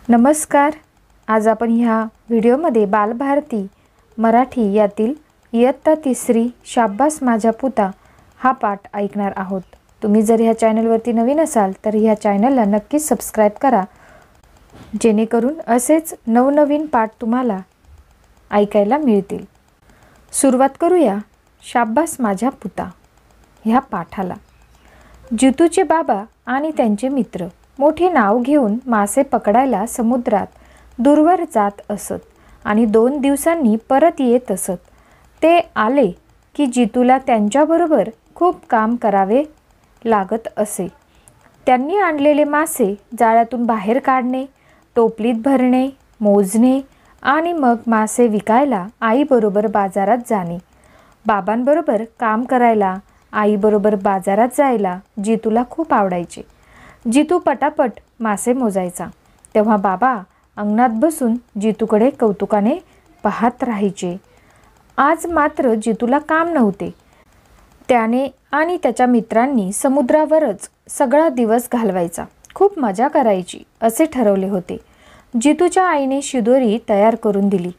नमस्कार। आज आपण ह्या व्हिडिओमध्ये बालभारती मराठी यातील इयत्ता तिसरी शाब्बास माझा पुता हा पाठ ऐकणार आहोत। तुम्ही जर ह्या चॅनलवरती नवीन असाल तर ह्या चॅनलला नक्कीच सबस्क्राइब करा, जेणेकरून असेच नवनवीन पाठ तुम्हाला ऐकायला मिळतील। सुरुवात करूया शाब्बास माझा पुता ह्या पाठाला। जितूचे बाबा आणि त्यांचे मित्र मोठे नाव घेऊन मासे पकडायला समुद्रात दूरवर जात असत आणि 2 दिवसांनी परत येत असत। ते आले की जितूला त्यांच्याबरोबर खूप काम करावे लागत असे। त्यांनी आणलेले मासे जाळ्यातून बाहेर काढणे, टोपलीत भरणे, मोजणे आणि मग मासे विकायला आईबरोबर बाजारात जाणे। बाबांबरोबर काम करायला, आईबरोबर बाजारात जायला जितूला खूप आवडायचे। जितू पटापट मासे मोजायचा, तेव्हा बाबा अंगणात बसून जितूकडे कौतुकाने पाहत राहायचे। आज मात्र जितूला काम नव्हते। त्याने आणि त्याच्या मित्रांनी समुद्रावरच सगळा दिवस घालवायचा, खूप मजा करायची असे ठरवले होते। जितूच्या आईने शिदोरी तयार करून दिली।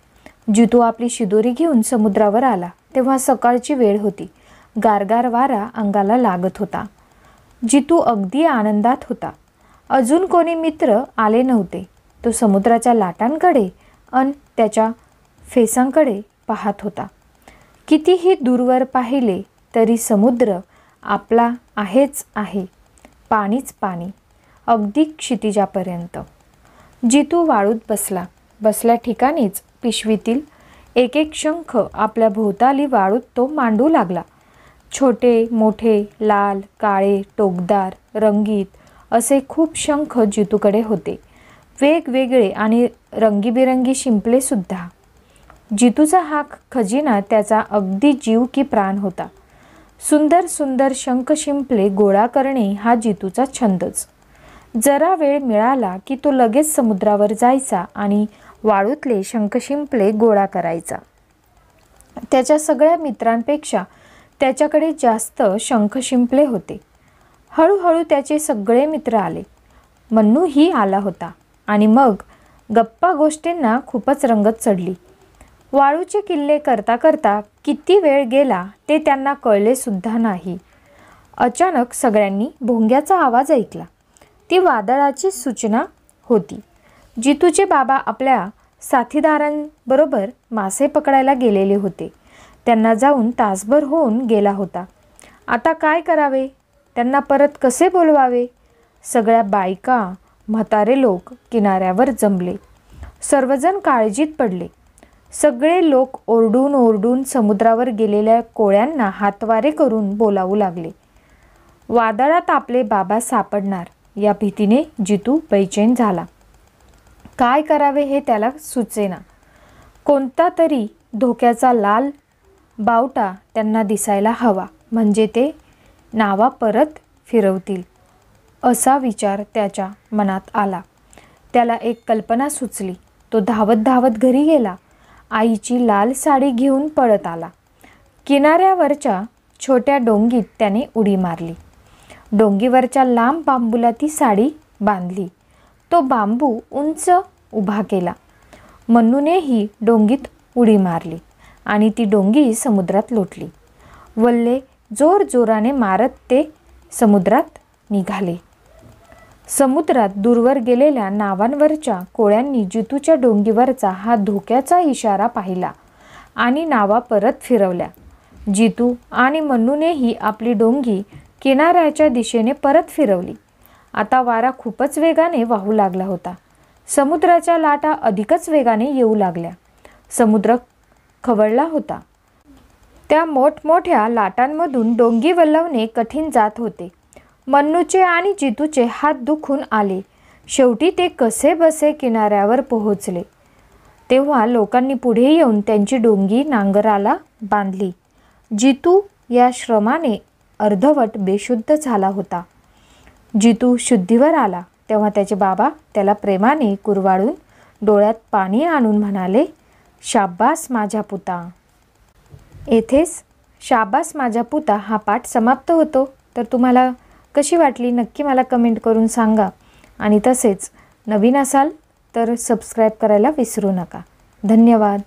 जितू आपली शिदोरी घेऊन समुद्रावर आला तेव्हा सकाळची वेळ होती। गारगार वारा अंगाला लागत होता। जितू अगदी आनंदात होता। अजून कोणी मित्र आले नव्हते। तो समुद्राच्या लाटांकडे अन त्याच्या फेसांकडे पाहत होता। कितीही दूरवर पाहिले तरी समुद्र आपला आहेच आहे, पाणीच पाणी, अगदी क्षितिजापर्यंत। जितू वाळूत बसला। बसल्या ठिकाणीच पिशवीतील एक एक शंख आपल्या भोवताली वाळूत तो मांडू लागला। छोटे मोठे, लाल, काळे, टोकदार, रंगीत असे खूप शंख जितूकडे होते। वेगवेगळे आणि रंगीबिरंगी शिंपले सुद्धा। जितूचा हा खजिना त्याचा अगदी जीव की प्राण होता। सुंदर सुंदर शंख शिंपले गोळा करणे हा जितूचा छंदच। जरा वेळ मिळाला की तो लगेच समुद्रावर जायचा आणि वाळूतले शंख शिंपले गोळा करायचा। त्याच्या सगळ्या मित्रांपेक्षा त्याच्याकडे जास्त शंख शिंपले होते। हळूहळू त्याचे सगळे मित्र आले। मन्नू ही आला होता आणि मग गप्पा गोष्टींना खूपच रंगत चढली। वाळूचे किल्ले करता करता किती वेळ गेला ते त्यांना कळले सुद्धा नाही। अचानक सगळ्यांनी भोंग्याचा आवाज ऐकला। ती वादळाची सूचना होती। जितूचे बाबा आपल्या साथीदारांबरोबर मासे पकडायला गेलेले होते। त्यांना जाऊन तासभर होऊन गेला होता। आता काय करावे? त्यांना परत कसे बोलवावे? सगळ्या बायका, म्हातारे लोक किनाऱ्यावर जमले। सर्वजण काळजीत पडले। सगळे लोक ओरडून ओरडून समुद्रावर गेलेल्या कोळ्यांना हातवारे करून बोलावू लागले। वादळात आपले बाबा सापडणार या भीतीने जितू बेचैन झाला। काय करावे हे त्याला सुचेना। कोणता तरी धोक्याचा लाल बावटा त्यांना दिसायला हवा, म्हणजे ते नावा परत फिरवतील असा विचार त्याच्या मनात आला। त्याला एक कल्पना सुचली। तो धावत धावत घरी गेला। आईची लाल साडी घेऊन पळत आला। किनाऱ्यावरच्या छोट्या डोंगीत त्याने उडी मारली। डोंगीवरच्या लांब बांबूला ती साडी बांधली। तो बांबू उंच उभा केला। मन्नूनेही डोंगीत उडी मारली आणि ती डोंगी समुद्रात लोटली। वल्ले जोर जोराने मारत ते समुद्रात निघाले। समुद्रात दूरवर गेलेल्या नावांवरच्या कोळ्यांनी जितूच्या डोंगीवरचा हा धोक्याचा इशारा पाहिला आणि नावा परत फिरवल्या। जितू आणि मन्नूनेही आपली डोंगी किनाऱ्याच्या दिशेने परत फिरवली। आता वारा खूपच वेगाने वाहू लागला होता। समुद्राच्या लाटा अधिकच वेगाने येऊ लागल्या। समुद्र खवळला होता। त्या मोठमोठ्या लाटांमधून डोंगी वल्हवणे कठीण जात होते। मन्नूचे आणि जितूचे हात दुखून आले। शेवटी ते कसेबसे किनाऱ्यावर पोहोचले। तेव्हा लोकांनी पुढे येऊन त्यांची डोंगी नांगराला बांधली। जितू या श्रमाने अर्धवट बेशुद्ध झाला होता। जितू शुद्धीवर आला तेव्हा त्याचे बाबा त्याला प्रेमाने कुरवाळून डोळ्यात पाणी आणून म्हणाले, शाब्बास माझ्या पुता। येथेच शाब्बास माझ्या पुता हा पाठ समाप्त होतो। तर तुम्हाला कशी वाटली नक्की मला कमेंट करून सांगा आणि तसेच नवीन असाल तर सबस्क्राईब करायला विसरू नका. धन्यवाद.